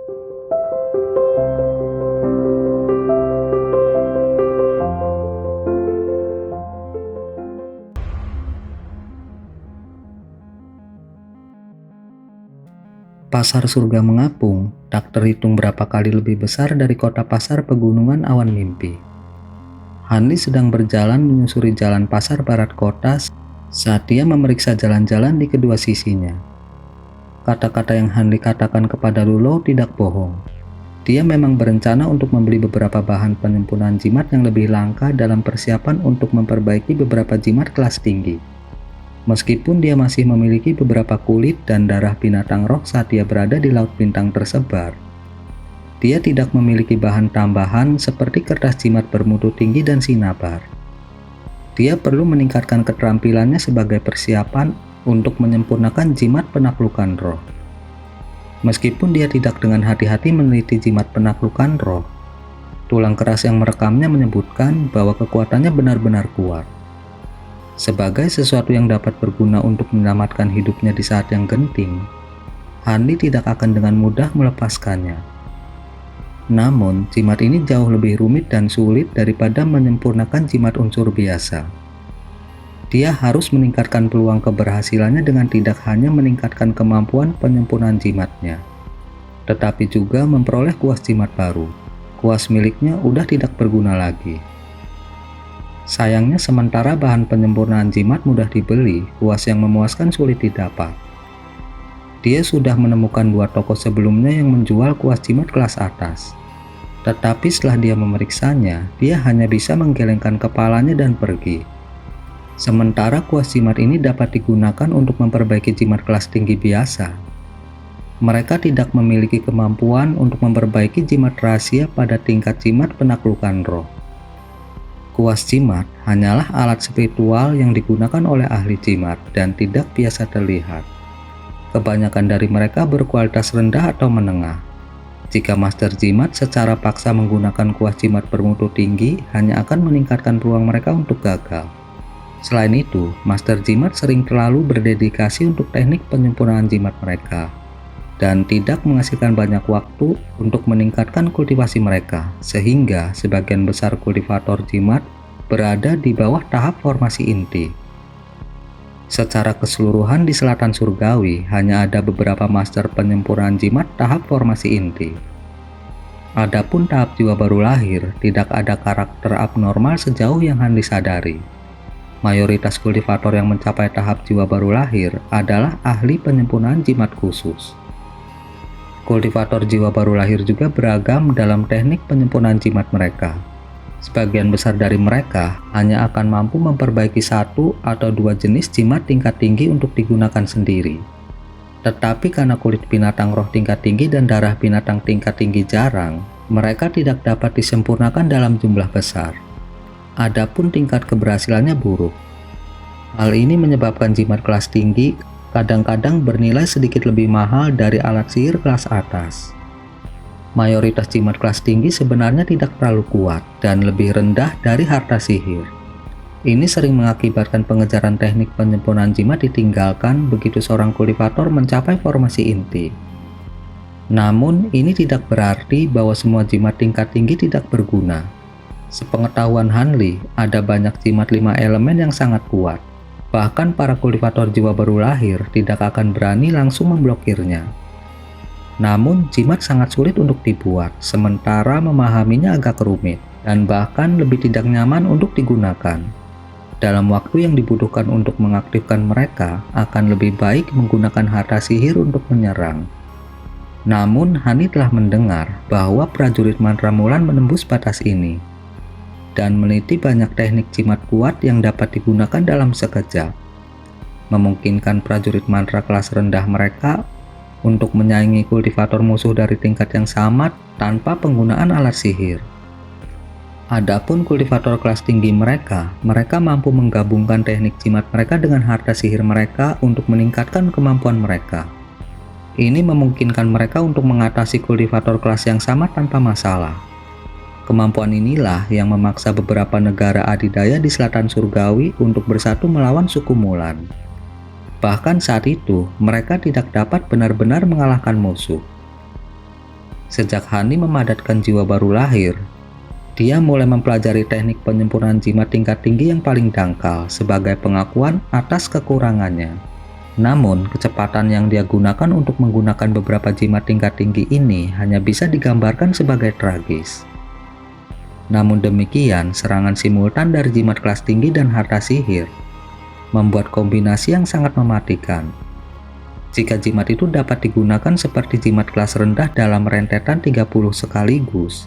Pasar surga mengapung, tak terhitung berapa kali lebih besar dari kota pasar pegunungan awan mimpi. Hanli sedang berjalan menyusuri jalan pasar barat kota saat dia memeriksa jalan-jalan di kedua sisinya. Kata-kata yang Hanli katakan kepada Lulo tidak bohong. Dia memang berencana untuk membeli beberapa bahan penyempurnaan jimat yang lebih langka dalam persiapan untuk memperbaiki beberapa jimat kelas tinggi. Meskipun dia masih memiliki beberapa kulit dan darah binatang roh saat dia berada di Laut Bintang tersebar, dia tidak memiliki bahan tambahan seperti kertas jimat bermutu tinggi dan sinabar. Dia perlu meningkatkan keterampilannya sebagai persiapan untuk menyempurnakan jimat penaklukan roh. Meskipun dia tidak dengan hati-hati meneliti jimat penaklukan roh, tulang keras yang merekamnya menyebutkan bahwa kekuatannya benar-benar kuat. Sebagai sesuatu yang dapat berguna untuk menyelamatkan hidupnya di saat yang genting, Hanli tidak akan dengan mudah melepaskannya. Namun, jimat ini jauh lebih rumit dan sulit daripada menyempurnakan jimat unsur biasa. Dia harus meningkatkan peluang keberhasilannya dengan tidak hanya meningkatkan kemampuan penyempurnaan jimatnya, tetapi juga memperoleh kuas jimat baru. Kuas miliknya udah tidak berguna lagi. Sayangnya sementara bahan penyempurnaan jimat mudah dibeli, kuas yang memuaskan sulit didapat. Dia sudah menemukan 2 toko sebelumnya yang menjual kuas jimat kelas atas. Tetapi setelah dia memeriksanya, dia hanya bisa menggelengkan kepalanya dan pergi. Sementara kuas jimat ini dapat digunakan untuk memperbaiki jimat kelas tinggi biasa. Mereka tidak memiliki kemampuan untuk memperbaiki jimat rahasia pada tingkat jimat penaklukan roh. Kuas jimat hanyalah alat spiritual yang digunakan oleh ahli jimat dan tidak biasa terlihat. Kebanyakan dari mereka berkualitas rendah atau menengah. Jika master jimat secara paksa menggunakan kuas jimat bermutu tinggi, hanya akan meningkatkan peluang mereka untuk gagal. Selain itu, master jimat sering terlalu berdedikasi untuk teknik penyempurnaan jimat mereka dan tidak menghasilkan banyak waktu untuk meningkatkan kultivasi mereka, sehingga sebagian besar kultivator jimat berada di bawah tahap formasi inti. Secara keseluruhan di selatan surgawi, hanya ada beberapa master penyempurnaan jimat tahap formasi inti. Adapun tahap jiwa baru lahir, tidak ada karakter abnormal sejauh yang Hanli sadari. Mayoritas kultivator yang mencapai tahap jiwa baru lahir adalah ahli penyempurnaan jimat khusus. Kultivator jiwa baru lahir juga beragam dalam teknik penyempurnaan jimat mereka. Sebagian besar dari mereka hanya akan mampu memperbaiki 1 atau 2 jenis jimat tingkat tinggi untuk digunakan sendiri. Tetapi karena kulit binatang roh tingkat tinggi dan darah binatang tingkat tinggi jarang, mereka tidak dapat disempurnakan dalam jumlah besar. Adapun tingkat keberhasilannya buruk. Hal ini menyebabkan jimat kelas tinggi kadang-kadang bernilai sedikit lebih mahal dari alat sihir kelas atas. Mayoritas jimat kelas tinggi sebenarnya tidak terlalu kuat dan lebih rendah dari harta sihir. Ini sering mengakibatkan pengejaran teknik penyempurnaan jimat ditinggalkan begitu seorang kultivator mencapai formasi inti. Namun, ini tidak berarti bahwa semua jimat tingkat tinggi tidak berguna. Sepengetahuan Hanli, ada banyak jimat 5 elemen yang sangat kuat. Bahkan para kultivator jiwa baru lahir tidak akan berani langsung memblokirnya. Namun, jimat sangat sulit untuk dibuat, sementara memahaminya agak rumit, dan bahkan lebih tidak nyaman untuk digunakan. Dalam waktu yang dibutuhkan untuk mengaktifkan mereka, akan lebih baik menggunakan harta sihir untuk menyerang. Namun, Hanli telah mendengar bahwa prajurit mantra Mulan menembus batas ini, dan meneliti banyak teknik jimat kuat yang dapat digunakan dalam sekejap, memungkinkan prajurit mantra kelas rendah mereka untuk menyaingi kultivator musuh dari tingkat yang sama tanpa penggunaan alat sihir. Adapun kultivator kelas tinggi mereka mampu menggabungkan teknik jimat mereka dengan harta sihir mereka untuk meningkatkan kemampuan mereka. Ini memungkinkan mereka untuk mengatasi kultivator kelas yang sama tanpa masalah. Kemampuan inilah yang memaksa beberapa negara adidaya di selatan surgawi untuk bersatu melawan suku Mulan. Bahkan saat itu, mereka tidak dapat benar-benar mengalahkan musuh. Sejak Hani memadatkan jiwa baru lahir, dia mulai mempelajari teknik penyempurnaan jimat tingkat tinggi yang paling dangkal sebagai pengakuan atas kekurangannya. Namun, kecepatan yang dia gunakan untuk menggunakan beberapa jimat tingkat tinggi ini hanya bisa digambarkan sebagai tragis. Namun demikian, serangan simultan dari jimat kelas tinggi dan harta sihir membuat kombinasi yang sangat mematikan. Jika jimat itu dapat digunakan seperti jimat kelas rendah dalam rentetan 30 sekaligus,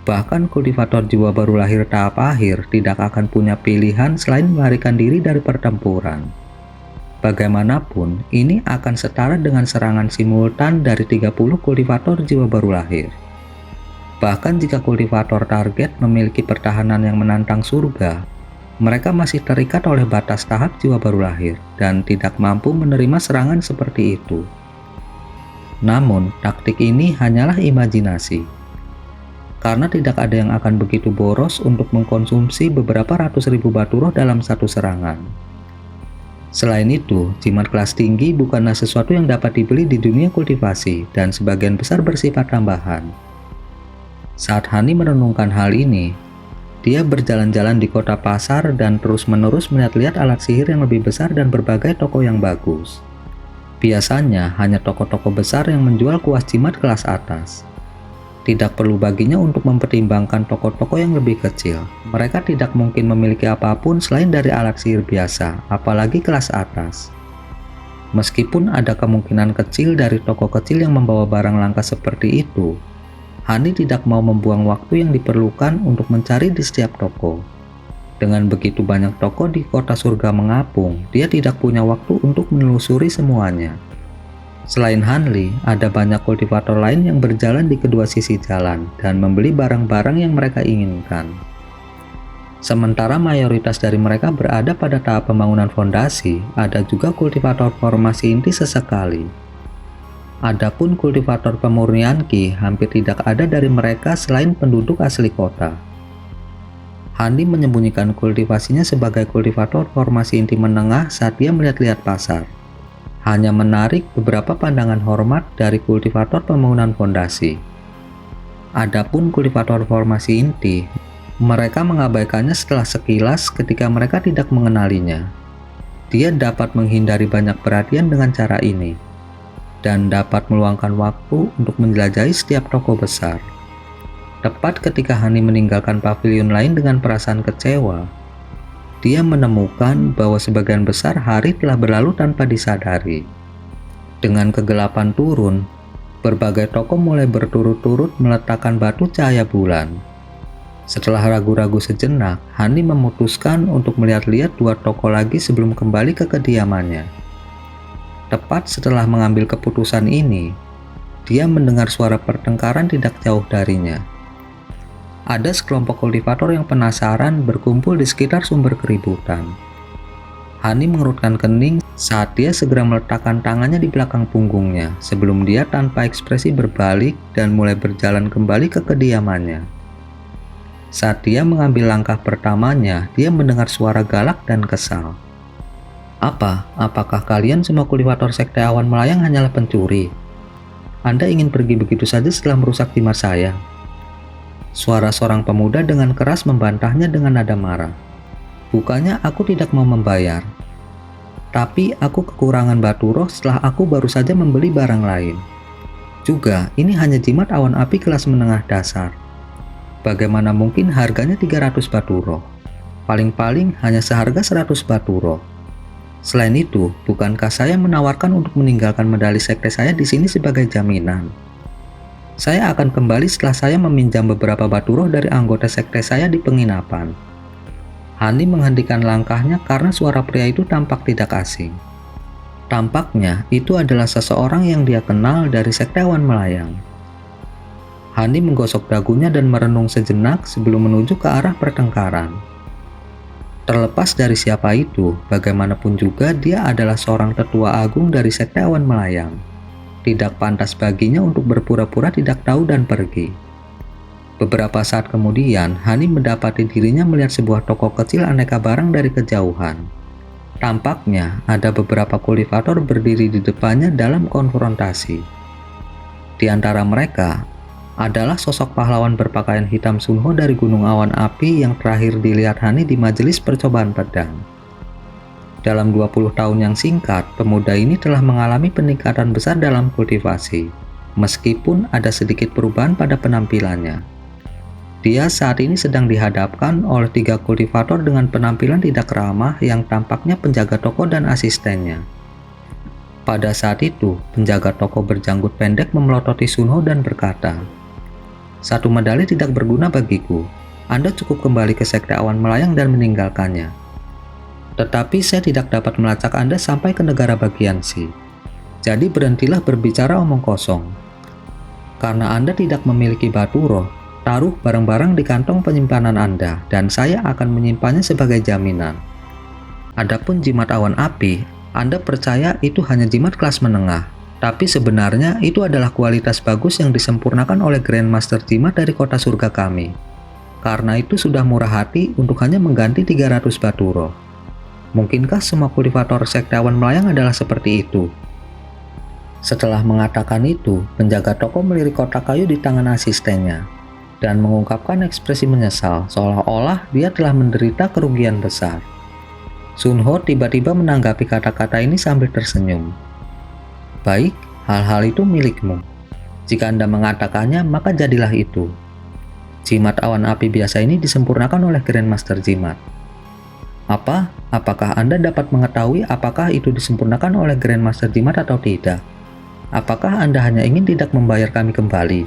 bahkan kultivator jiwa baru lahir tahap akhir tidak akan punya pilihan selain melarikan diri dari pertempuran. Bagaimanapun, ini akan setara dengan serangan simultan dari 30 kultivator jiwa baru lahir. Bahkan jika kultivator target memiliki pertahanan yang menantang surga, mereka masih terikat oleh batas tahap jiwa baru lahir dan tidak mampu menerima serangan seperti itu. Namun, taktik ini hanyalah imajinasi, karena tidak ada yang akan begitu boros untuk mengkonsumsi beberapa ratus ribu batu roh dalam satu serangan. Selain itu, jimat kelas tinggi bukanlah sesuatu yang dapat dibeli di dunia kultivasi dan sebagian besar bersifat tambahan. Saat Hani merenungkan hal ini, dia berjalan-jalan di kota pasar dan terus-menerus melihat-lihat alat sihir yang lebih besar dan berbagai toko yang bagus. Biasanya hanya toko-toko besar yang menjual kuas jimat kelas atas. Tidak perlu baginya untuk mempertimbangkan toko-toko yang lebih kecil. Mereka tidak mungkin memiliki apapun selain dari alat sihir biasa, apalagi kelas atas. Meskipun ada kemungkinan kecil dari toko kecil yang membawa barang langka seperti itu, Hani tidak mau membuang waktu yang diperlukan untuk mencari di setiap toko. Dengan begitu banyak toko di kota surga mengapung, dia tidak punya waktu untuk menelusuri semuanya. Selain Hanli, ada banyak kultivator lain yang berjalan di kedua sisi jalan dan membeli barang-barang yang mereka inginkan. Sementara mayoritas dari mereka berada pada tahap pembangunan fondasi, ada juga kultivator formasi inti sesekali. Adapun kultivator pemurnian ki hampir tidak ada dari mereka selain penduduk asli kota. Hani menyembunyikan kultivasinya sebagai kultivator formasi inti menengah saat dia melihat-lihat pasar. Hanya menarik beberapa pandangan hormat dari kultivator pembangunan fondasi. Adapun kultivator formasi inti, mereka mengabaikannya setelah sekilas ketika mereka tidak mengenalinya. Dia dapat menghindari banyak perhatian dengan cara ini, dan dapat meluangkan waktu untuk menjelajahi setiap toko besar. Tepat ketika Hani meninggalkan pavilion lain dengan perasaan kecewa, dia menemukan bahwa sebagian besar hari telah berlalu tanpa disadari. Dengan kegelapan turun, berbagai toko mulai berturut-turut meletakkan batu cahaya bulan. Setelah ragu-ragu sejenak, Hani memutuskan untuk melihat-lihat dua toko lagi sebelum kembali ke kediamannya. Tepat setelah mengambil keputusan ini, dia mendengar suara pertengkaran tidak jauh darinya. Ada sekelompok kultivator yang penasaran berkumpul di sekitar sumber keributan. Hani mengerutkan kening saat dia segera meletakkan tangannya di belakang punggungnya sebelum dia tanpa ekspresi berbalik dan mulai berjalan kembali ke kediamannya. Saat dia mengambil langkah pertamanya, dia mendengar suara galak dan kesal. Apakah kalian semua kultivator sekte awan melayang hanyalah pencuri? Anda ingin pergi begitu saja setelah merusak jimat saya? Suara seorang pemuda dengan keras membantahnya dengan nada marah. Bukannya aku tidak mau membayar, tapi aku kekurangan batu roh setelah aku baru saja membeli barang lain. Juga, ini hanya jimat awan api kelas menengah dasar. Bagaimana mungkin harganya 300 batu roh? Paling-paling hanya seharga 100 batu roh. Selain itu, bukankah saya menawarkan untuk meninggalkan medali sekte saya di sini sebagai jaminan? Saya akan kembali setelah saya meminjam beberapa batu roh dari anggota sekte saya di penginapan. Hani menghentikan langkahnya karena suara pria itu tampak tidak asing. Tampaknya itu adalah seseorang yang dia kenal dari sekte awan melayang. Hani menggosok dagunya dan merenung sejenak sebelum menuju ke arah pertengkaran. Terlepas dari siapa itu, bagaimanapun juga dia adalah seorang tetua agung dari sekte awan melayang. Tidak pantas baginya untuk berpura-pura tidak tahu dan pergi. Beberapa saat kemudian, Hani mendapati dirinya melihat sebuah toko kecil aneka barang dari kejauhan. Tampaknya ada beberapa kultivator berdiri di depannya dalam konfrontasi. Di antara mereka adalah sosok pahlawan berpakaian hitam Sunho dari Gunung Awan Api yang terakhir dilihat Hani di majelis percobaan pedang. Dalam 20 tahun yang singkat, pemuda ini telah mengalami peningkatan besar dalam kultivasi, meskipun ada sedikit perubahan pada penampilannya. Dia saat ini sedang dihadapkan oleh 3 kultivator dengan penampilan tidak ramah yang tampaknya penjaga toko dan asistennya. Pada saat itu, penjaga toko berjanggut pendek memelototi Sunho dan berkata, "Satu medali tidak berguna bagiku. Anda cukup kembali ke sekte awan melayang dan meninggalkannya. Tetapi saya tidak dapat melacak Anda sampai ke negara bagian Si. Jadi berhentilah berbicara omong kosong. Karena Anda tidak memiliki batu roh, taruh barang-barang di kantong penyimpanan Anda dan saya akan menyimpannya sebagai jaminan. Adapun jimat awan api, Anda percaya itu hanya jimat kelas menengah, tapi sebenarnya itu adalah kualitas bagus yang disempurnakan oleh Grandmaster Jimat dari kota surga kami. Karena itu sudah murah hati untuk hanya mengganti 300 batu roh. Mungkinkah semua kultivator sekte awan melayang adalah seperti itu?" Setelah mengatakan itu, penjaga toko melirik kotak kayu di tangan asistennya dan mengungkapkan ekspresi menyesal seolah-olah dia telah menderita kerugian besar. Sunho tiba-tiba menanggapi kata-kata ini sambil tersenyum. "Baik, hal-hal itu milikmu. Jika Anda mengatakannya, maka jadilah itu. Jimat awan api biasa ini disempurnakan oleh Grandmaster Jimat." Apakah Anda dapat mengetahui apakah itu disempurnakan oleh Grandmaster Jimat atau tidak? Apakah Anda hanya ingin tidak membayar kami kembali?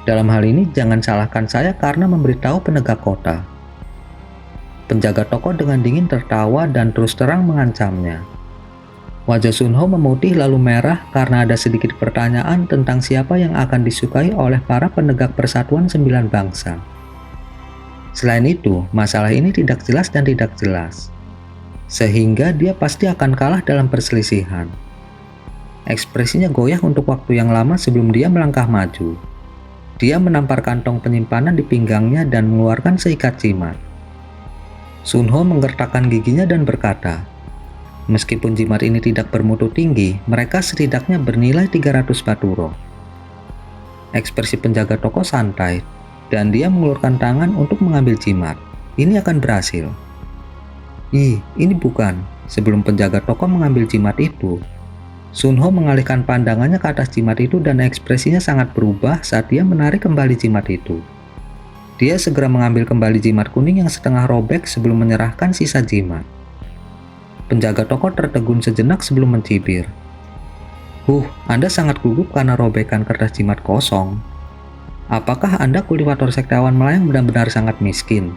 Dalam hal ini jangan salahkan saya karena memberitahu penegak kota. Penjaga toko dengan dingin tertawa dan terus terang mengancamnya. Wajah Sunho memutih lalu merah karena ada sedikit pertanyaan tentang siapa yang akan disukai oleh para penegak Persatuan 9 Bangsa. Selain itu, masalah ini tidak jelas dan tidak jelas, sehingga dia pasti akan kalah dalam perselisihan. Ekspresinya goyah untuk waktu yang lama sebelum dia melangkah maju. Dia menampar kantong penyimpanan di pinggangnya dan mengeluarkan seikat jimat. Sunho menggertakkan giginya dan berkata, "Meskipun jimat ini tidak bermutu tinggi, mereka setidaknya bernilai 300 batu roh." Ekspresi penjaga toko santai, dan dia mengulurkan tangan untuk mengambil jimat. Ini akan berhasil. Ini bukan. Sebelum penjaga toko mengambil jimat itu, Sunho mengalihkan pandangannya ke atas jimat itu dan ekspresinya sangat berubah saat dia menarik kembali jimat itu. Dia segera mengambil kembali jimat kuning yang setengah robek sebelum menyerahkan sisa jimat. Penjaga toko tertegun sejenak sebelum mencibir. Anda sangat gugup karena robekan kertas jimat kosong. Apakah Anda kultivator sekte awan melayang benar-benar sangat miskin?"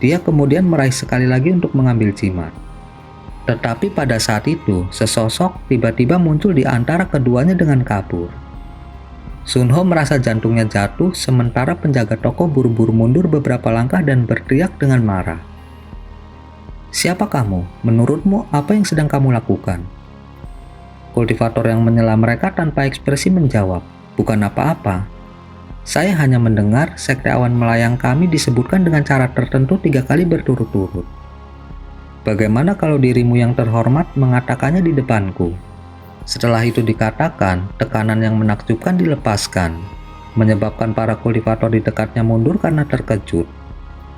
Dia kemudian meraih sekali lagi untuk mengambil jimat. Tetapi pada saat itu, sesosok tiba-tiba muncul di antara keduanya dengan kabur. Sunho merasa jantungnya jatuh, sementara penjaga toko buru-buru mundur beberapa langkah dan berteriak dengan marah. "Siapa kamu? Menurutmu, apa yang sedang kamu lakukan?" Kultivator yang menyela mereka tanpa ekspresi menjawab, "Bukan apa-apa. Saya hanya mendengar sekte awan melayang kami disebutkan dengan cara tertentu 3 kali berturut-turut. Bagaimana kalau dirimu yang terhormat mengatakannya di depanku?" Setelah itu dikatakan, tekanan yang menakjubkan dilepaskan, menyebabkan para kultivator di dekatnya mundur karena terkejut.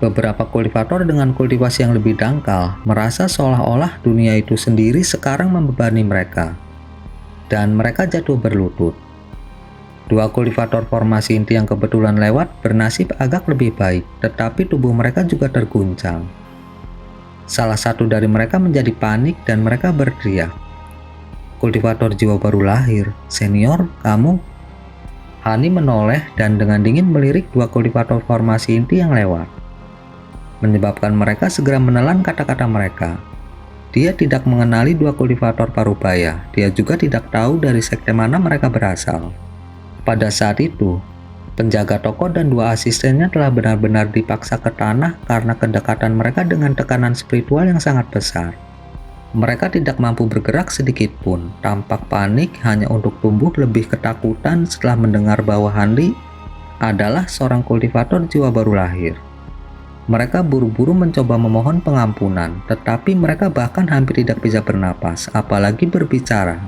Beberapa kultivator dengan kultivasi yang lebih dangkal merasa seolah-olah dunia itu sendiri sekarang membebani mereka, dan mereka jatuh berlutut. 2 kultivator formasi inti yang kebetulan lewat bernasib agak lebih baik, tetapi tubuh mereka juga terguncang. Salah satu dari mereka menjadi panik dan mereka berteriak, "Kultivator jiwa baru lahir, senior, kamu?" Hani menoleh dan dengan dingin melirik 2 kultivator formasi inti yang lewat, menyebabkan mereka segera menelan kata-kata mereka. Dia tidak mengenali 2 kultivator parubaya, dia juga tidak tahu dari sekte mana mereka berasal. Pada saat itu, penjaga toko dan 2 asistennya telah benar-benar dipaksa ke tanah karena kedekatan mereka dengan tekanan spiritual yang sangat besar. Mereka tidak mampu bergerak sedikit pun, tampak panik hanya untuk tumbuh lebih ketakutan setelah mendengar bahwa Hanli adalah seorang kultivator jiwa baru lahir. Mereka buru-buru mencoba memohon pengampunan, tetapi mereka bahkan hampir tidak bisa bernapas, apalagi berbicara.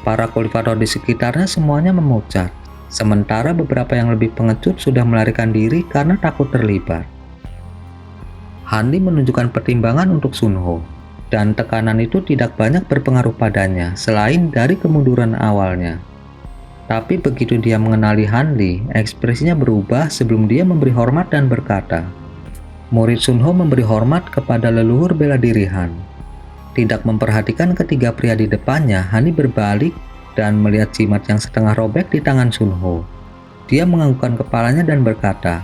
Para kultivator di sekitarnya semuanya memucat, sementara beberapa yang lebih pengecut sudah melarikan diri karena takut terlibat. Hanli menunjukkan pertimbangan untuk Sunho, dan tekanan itu tidak banyak berpengaruh padanya selain dari kemunduran awalnya. Tapi begitu dia mengenali Hanli, ekspresinya berubah sebelum dia memberi hormat dan berkata, "Murid Sunho memberi hormat kepada leluhur bela diri Han." Tidak memperhatikan ketiga pria di depannya, Hanli berbalik dan melihat jimat yang setengah robek di tangan Sunho. Dia menganggukkan kepalanya dan berkata,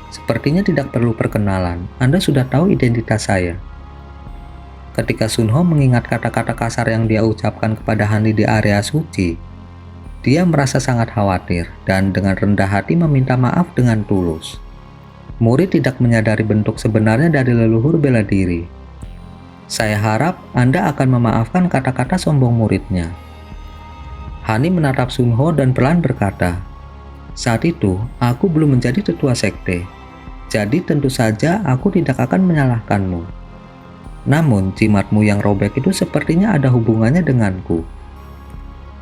"Sepertinya tidak perlu perkenalan, Anda sudah tahu identitas saya." Ketika Sunho mengingat kata-kata kasar yang dia ucapkan kepada Hanli di area suci, dia merasa sangat khawatir dan dengan rendah hati meminta maaf dengan tulus. Murid tidak menyadari bentuk sebenarnya dari leluhur bela diri. "Saya harap Anda akan memaafkan kata-kata sombong muridnya." Hanli menatap Sunho dan pelan berkata, "Saat itu, aku belum menjadi tetua sekte. Jadi tentu saja aku tidak akan menyalahkanmu. Namun, jimatmu yang robek itu sepertinya ada hubungannya denganku."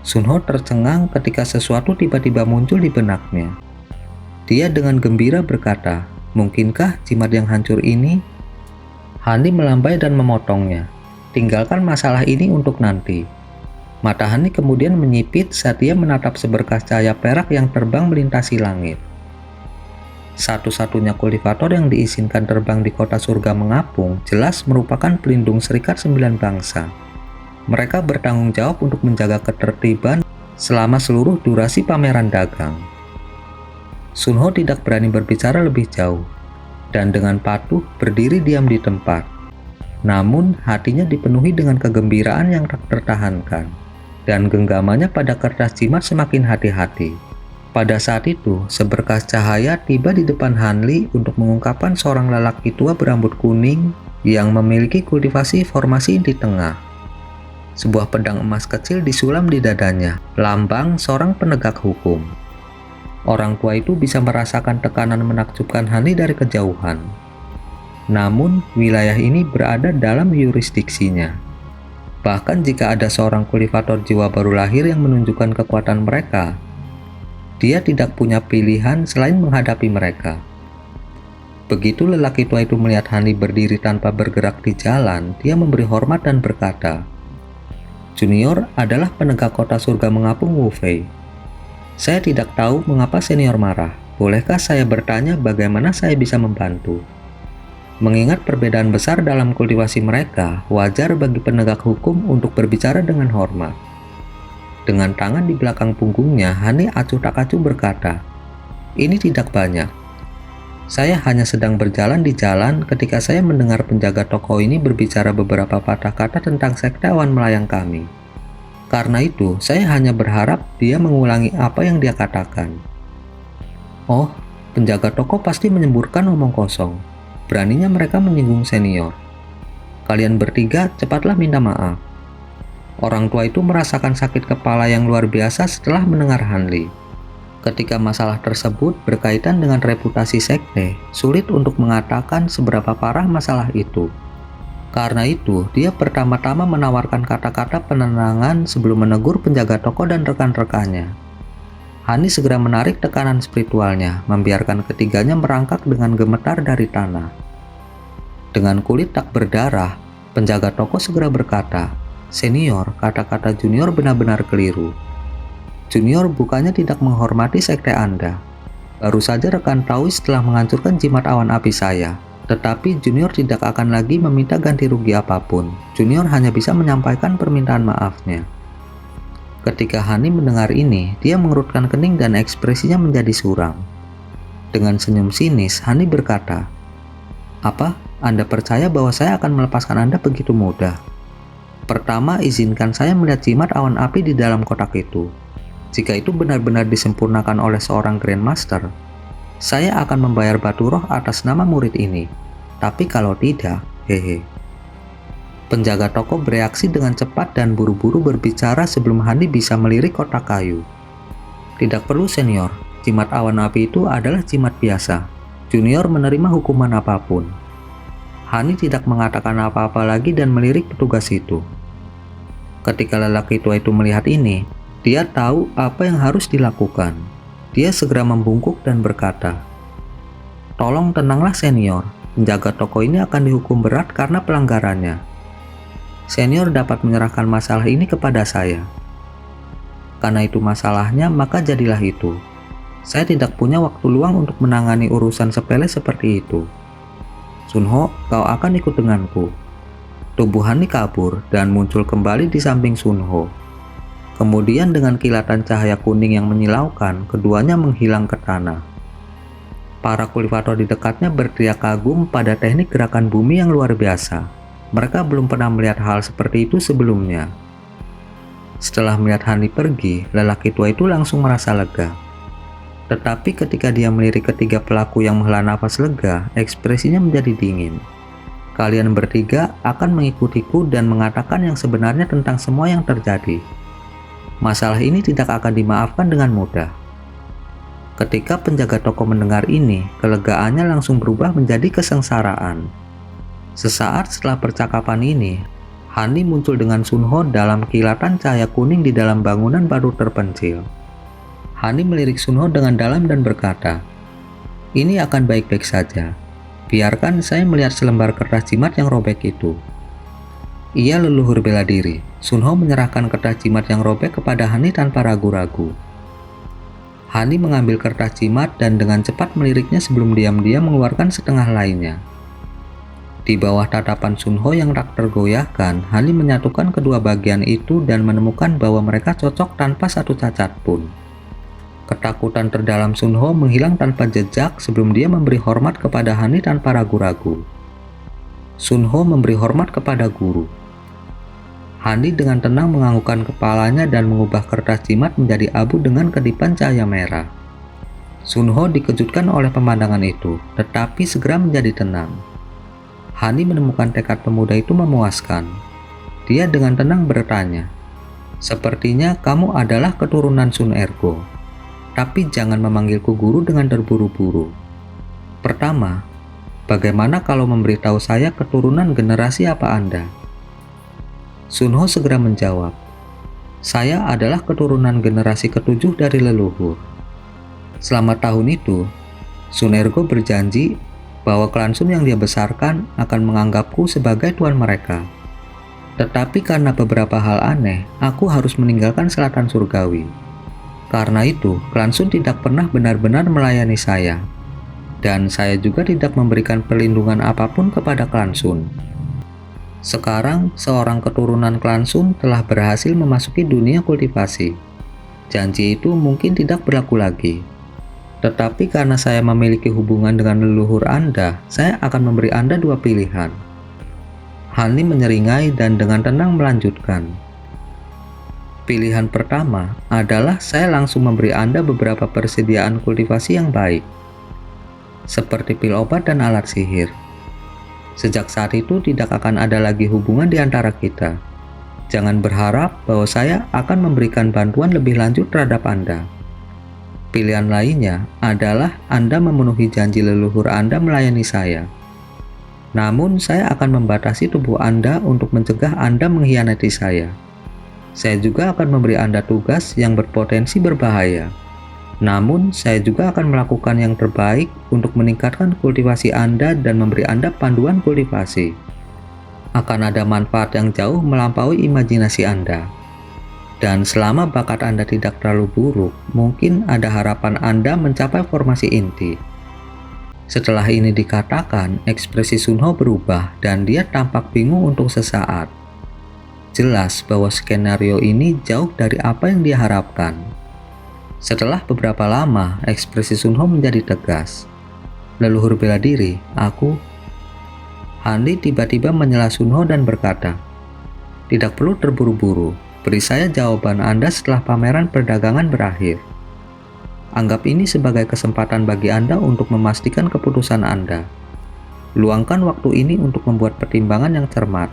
Sunho tercengang ketika sesuatu tiba-tiba muncul di benaknya. Dia dengan gembira berkata, "Mungkinkah jimat yang hancur ini?" Hanli melambai dan memotongnya. "Tinggalkan masalah ini untuk nanti." Mata Hanli kemudian menyipit saat dia menatap seberkas cahaya perak yang terbang melintasi langit. Satu-satunya kultivator yang diizinkan terbang di kota surga mengapung jelas merupakan pelindung Serikat Sembilan Bangsa. Mereka bertanggung jawab untuk menjaga ketertiban selama seluruh durasi pameran dagang. Sunho tidak berani berbicara lebih jauh, dan dengan patuh berdiri diam di tempat. Namun hatinya dipenuhi dengan kegembiraan yang tak tertahankan, dan genggamannya pada kertas jimat semakin hati-hati. Pada saat itu, seberkas cahaya tiba di depan Hanli untuk mengungkapkan seorang lelaki tua berambut kuning yang memiliki kultivasi formasi di tengah. Sebuah pedang emas kecil disulam di dadanya, lambang seorang penegak hukum. Orang tua itu bisa merasakan tekanan menakjubkan Hanli dari kejauhan. Namun, wilayah ini berada dalam yurisdiksinya. Bahkan jika ada seorang kultivator jiwa baru lahir yang menunjukkan kekuatan mereka, dia tidak punya pilihan selain menghadapi mereka. Begitu lelaki tua itu melihat Hanli berdiri tanpa bergerak di jalan, dia memberi hormat dan berkata, "Junior adalah penegak kota surga mengapung Wu Fei. Saya tidak tahu mengapa senior marah. Bolehkah saya bertanya bagaimana saya bisa membantu?" Mengingat perbedaan besar dalam kultivasi mereka, wajar bagi penegak hukum untuk berbicara dengan hormat. Dengan tangan di belakang punggungnya, Hanli acuh tak acuh berkata, "Ini tidak banyak. Saya hanya sedang berjalan di jalan ketika saya mendengar penjaga toko ini berbicara beberapa patah kata tentang sekte awan melayang kami. Karena itu, saya hanya berharap dia mengulangi apa yang dia katakan." "Oh, penjaga toko pasti menyemburkan omong kosong. Beraninya mereka menyinggung senior. Kalian bertiga cepatlah minta maaf." Orang tua itu merasakan sakit kepala yang luar biasa setelah mendengar Hanli. Ketika masalah tersebut berkaitan dengan reputasi sekte, sulit untuk mengatakan seberapa parah masalah itu. Karena itu, dia pertama-tama menawarkan kata-kata penenangan sebelum menegur penjaga toko dan rekan-rekannya. Hanli segera menarik tekanan spiritualnya, membiarkan ketiganya merangkak dengan gemetar dari tanah. Dengan kulit tak berdarah, penjaga toko segera berkata, "Senior, kata-kata junior benar-benar keliru. Junior bukannya tidak menghormati sekte Anda. Baru saja rekan Taois telah menghancurkan jimat awan api saya. Tetapi Junior tidak akan lagi meminta ganti rugi apapun. Junior hanya bisa menyampaikan permintaan maafnya." Ketika Hanli mendengar ini, dia mengerutkan kening dan ekspresinya menjadi suram. Dengan senyum sinis, Hanli berkata, "Apa? Anda percaya bahwa saya akan melepaskan Anda begitu mudah? Pertama, izinkan saya melihat jimat awan api di dalam kotak itu. Jika itu benar-benar disempurnakan oleh seorang Grandmaster, saya akan membayar batu roh atas nama murid ini. Tapi kalau tidak, hehe." Penjaga toko bereaksi dengan cepat dan buru-buru berbicara sebelum Hanli bisa melirik kotak kayu. "Tidak perlu senior, jimat awan api itu adalah jimat biasa. Junior menerima hukuman apapun." Hanli tidak mengatakan apa-apa lagi dan melirik petugas itu. Ketika lelaki tua itu melihat ini, Dia tahu apa yang harus dilakukan. Dia segera membungkuk dan berkata, "Tolong tenanglah senior, penjaga toko ini akan dihukum berat karena pelanggarannya. Senior dapat menyerahkan masalah ini kepada saya. Karena itu masalahnya, maka jadilah itu. Saya tidak punya waktu luang untuk menangani urusan sepele seperti itu. Sunho, kau akan ikut denganku." Tubuh Hani kabur dan muncul kembali di samping Sunho. Kemudian dengan kilatan cahaya kuning yang menyilaukan, keduanya menghilang ke tanah. Para kultivator di dekatnya berteriak kagum pada teknik gerakan bumi yang luar biasa. Mereka belum pernah melihat hal seperti itu sebelumnya. Setelah melihat Hani pergi, lelaki tua itu langsung merasa lega. Tetapi ketika dia melirik ketiga pelaku yang menghela nafas lega, ekspresinya menjadi dingin. "Kalian bertiga akan mengikutiku dan mengatakan yang sebenarnya tentang semua yang terjadi. Masalah ini tidak akan dimaafkan dengan mudah." Ketika penjaga toko mendengar ini, kelegaannya langsung berubah menjadi kesengsaraan. Sesaat setelah percakapan ini, Hani muncul dengan Sunho dalam kilatan cahaya kuning di dalam bangunan baru terpencil. Hani melirik Sunho dengan dalam dan berkata, "Ini akan baik-baik saja. Biarkan saya melihat selembar kertas jimat yang robek itu." Ia leluhur bela diri. Sunho menyerahkan kertas jimat yang robek kepada Hani tanpa ragu-ragu. Hani mengambil kertas jimat dan dengan cepat meliriknya sebelum diam-diam mengeluarkan setengah lainnya. Di bawah tatapan Sunho yang tak tergoyahkan, Hani menyatukan kedua bagian itu dan menemukan bahwa mereka cocok tanpa satu cacat pun. Ketakutan terdalam Sunho menghilang tanpa jejak sebelum dia memberi hormat kepada Hani tanpa ragu-ragu. Sunho memberi hormat kepada guru. Hani dengan tenang menganggukkan kepalanya dan mengubah kertas jimat menjadi abu dengan kedipan cahaya merah. Sunho dikejutkan oleh pemandangan itu, tetapi segera menjadi tenang. Hani menemukan tekad pemuda itu memuaskan. Dia dengan tenang bertanya, "Sepertinya kamu adalah keturunan Sun Ergo. Tapi jangan memanggilku guru dengan terburu-buru. Pertama, bagaimana kalau memberitahu saya keturunan generasi apa Anda?" Sunho segera menjawab, "Saya adalah keturunan generasi ketujuh dari leluhur. Selama tahun itu, Sun Ergo berjanji bahwa klan Sun yang dia besarkan akan menganggapku sebagai tuan mereka. Tetapi karena beberapa hal aneh, aku harus meninggalkan selatan surgawi. Karena itu, klan Sun tidak pernah benar-benar melayani saya. Dan saya juga tidak memberikan perlindungan apapun kepada klan Sun. Sekarang, seorang keturunan klan Sun telah berhasil memasuki dunia kultivasi. Janji itu mungkin tidak berlaku lagi. Tetapi karena saya memiliki hubungan dengan leluhur Anda, saya akan memberi Anda dua pilihan." Hani menyeringai dan dengan tenang melanjutkan, "Pilihan pertama adalah saya langsung memberi Anda beberapa persediaan kultivasi yang baik, seperti pil obat dan alat sihir. Sejak saat itu tidak akan ada lagi hubungan di antara kita. Jangan berharap bahwa saya akan memberikan bantuan lebih lanjut terhadap Anda. Pilihan lainnya adalah Anda memenuhi janji leluhur Anda melayani saya. Namun saya akan membatasi tubuh Anda untuk mencegah Anda mengkhianati saya. Saya juga akan memberi Anda tugas yang berpotensi berbahaya. Namun, saya juga akan melakukan yang terbaik untuk meningkatkan kultivasi Anda dan memberi Anda panduan kultivasi. Akan ada manfaat yang jauh melampaui imajinasi Anda. Dan selama bakat Anda tidak terlalu buruk, mungkin ada harapan Anda mencapai formasi inti." Setelah ini dikatakan, ekspresi Sunho berubah dan dia tampak bingung untuk sesaat. Jelas bahwa skenario ini jauh dari apa yang dia harapkan. Setelah beberapa lama, ekspresi Sunho menjadi tegas. "Leluhur bela diri, aku..." Hani tiba-tiba menyela Sunho dan berkata, "Tidak perlu terburu-buru. Beri saya jawaban Anda setelah pameran perdagangan berakhir. Anggap ini sebagai kesempatan bagi Anda untuk memastikan keputusan Anda. Luangkan waktu ini untuk membuat pertimbangan yang cermat,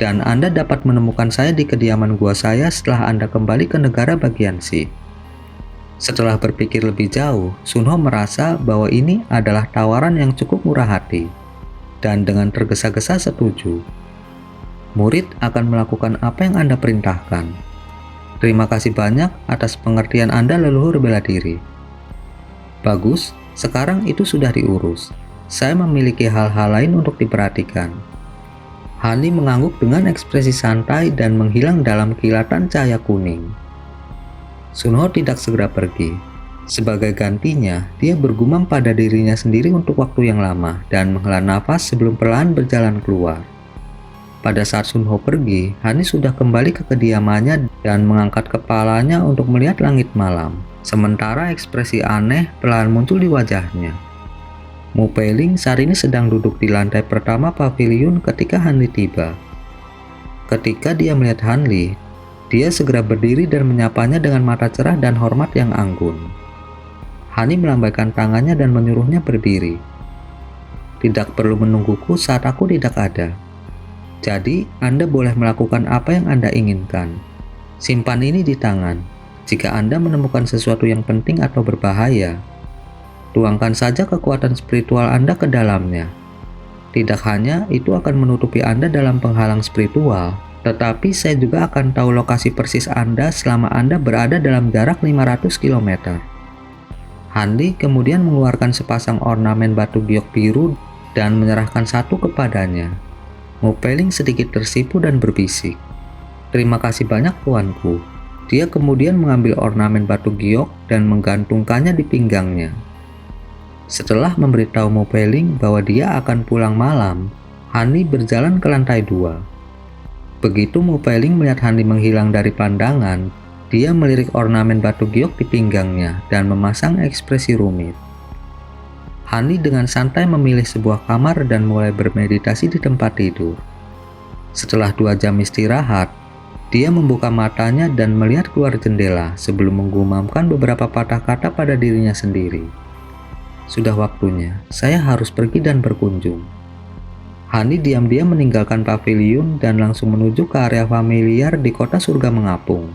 dan Anda dapat menemukan saya di kediaman gua saya setelah Anda kembali ke negara bagian Si." Setelah berpikir lebih jauh, Sunho merasa bahwa ini adalah tawaran yang cukup murah hati, dan dengan tergesa-gesa setuju. "Murid akan melakukan apa yang Anda perintahkan." Terima kasih banyak atas pengertian Anda leluhur bela diri. Bagus, sekarang itu sudah diurus. Saya memiliki hal-hal lain untuk diperhatikan. Hani mengangguk dengan ekspresi santai dan menghilang dalam kilatan cahaya kuning. Sunho tidak segera pergi. Sebagai gantinya, dia bergumam pada dirinya sendiri untuk waktu yang lama dan menghela nafas sebelum perlahan berjalan keluar. Pada saat Sunho pergi, Hani sudah kembali ke kediamannya dan mengangkat kepalanya untuk melihat langit malam. Sementara ekspresi aneh perlahan muncul di wajahnya. Mu Peiling saat ini sedang duduk di lantai pertama paviliun ketika Hanli tiba. Ketika dia melihat Hanli, dia segera berdiri dan menyapanya dengan mata cerah dan hormat yang anggun. Hani melambaikan tangannya dan menyuruhnya berdiri. Tidak perlu menungguku saat aku tidak ada. Jadi, Anda boleh melakukan apa yang Anda inginkan. Simpan ini di tangan. Jika Anda menemukan sesuatu yang penting atau berbahaya, tuangkan saja kekuatan spiritual Anda ke dalamnya. Tidak hanya itu akan menutupi Anda dalam penghalang spiritual, tetapi saya juga akan tahu lokasi persis Anda selama Anda berada dalam jarak 500 km. Hanli kemudian mengeluarkan sepasang ornamen batu giok biru dan menyerahkan satu kepadanya. Mu Peiling sedikit tersipu dan berbisik, "Terima kasih banyak tuanku." Dia kemudian mengambil ornamen batu giok dan menggantungkannya di pinggangnya. Setelah memberitahu Mu Peiling bahwa dia akan pulang malam, Hanli berjalan ke lantai 2. Begitu Mu Peiling melihat Hanli menghilang dari pandangan, dia melirik ornamen batu giok di pinggangnya dan memasang ekspresi rumit. Hanli dengan santai memilih sebuah kamar dan mulai bermeditasi di tempat tidur. Setelah 2 jam istirahat, dia membuka matanya dan melihat keluar jendela sebelum menggumamkan beberapa patah kata pada dirinya sendiri. Sudah waktunya, saya harus pergi dan berkunjung. Hanli diam-diam meninggalkan paviliun dan langsung menuju ke area familiar di kota surga mengapung.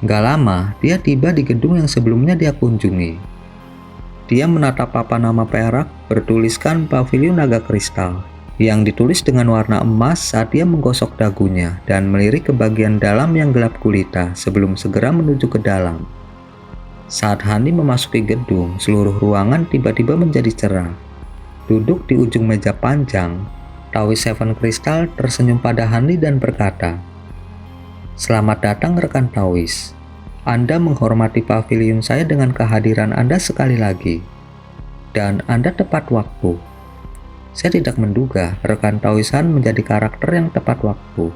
Gak lama, dia tiba di gedung yang sebelumnya dia kunjungi. Dia menatap papan nama perak bertuliskan Paviliun Naga Kristal, yang ditulis dengan warna emas saat dia menggosok dagunya dan melirik ke bagian dalam yang gelap gulita sebelum segera menuju ke dalam. Saat Hanli memasuki gedung, seluruh ruangan tiba-tiba menjadi cerah. Duduk di ujung meja panjang, Taoist Seven Crystal tersenyum pada Hanli dan berkata, "Selamat datang rekan Taoist. Anda menghormati paviliun saya dengan kehadiran Anda sekali lagi. Dan Anda tepat waktu. Saya tidak menduga rekan Taoistan menjadi karakter yang tepat waktu.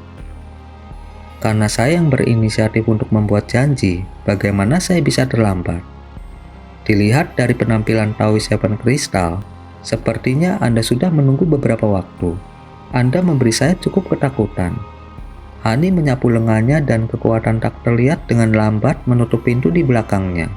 Karena saya yang berinisiatif untuk membuat janji, bagaimana saya bisa terlambat? Dilihat dari penampilan Taoist Seven Crystal, sepertinya Anda sudah menunggu beberapa waktu. Anda memberi saya cukup ketakutan." Hani menyapu lengannya dan kekuatan tak terlihat dengan lambat menutup pintu di belakangnya.